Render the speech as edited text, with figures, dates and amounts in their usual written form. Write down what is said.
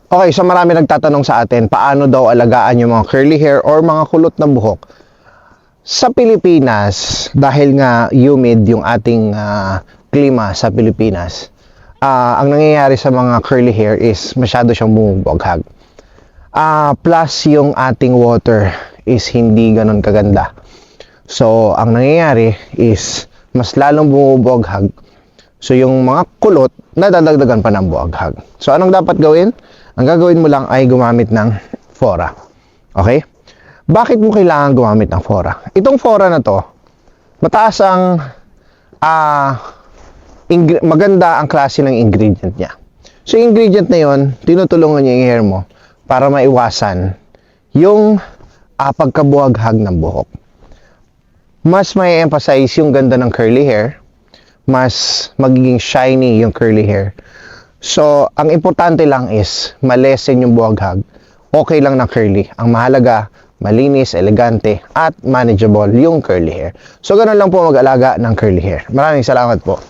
Okay, so marami nagtatanong sa atin, paano daw alagaan yung mga curly hair or mga kulot na buhok? Sa Pilipinas, dahil nga humid yung ating klima sa Pilipinas, ang nangyayari sa mga curly hair is masyado siyang bumubuhaghag. Plus yung ating water is hindi ganun kaganda. So, ang nangyayari is mas lalong bumubuhaghag. So, yung mga kulot, nadadagdagan pa ng buhaghag. So, anong dapat gawin? Ang gagawin mo lang ay gumamit ng Fora. Okay? Bakit mo kailangan gumamit ng Fora? Itong Fora na to, mataas ang maganda ang klase ng ingredient niya. So, yung ingredient na yon, tinutulungan niya yung hair mo para maiwasan yung pagkabuhaghag ng buhok. Mas may emphasize yung ganda ng curly hair, mas magiging shiny yung curly hair. So, ang importante lang is malesen yung buhaghag. Okay lang na curly. Ang mahalaga, malinis, elegante, at manageable yung curly hair. So, ganun lang po mag-alaga ng curly hair. Maraming salamat po.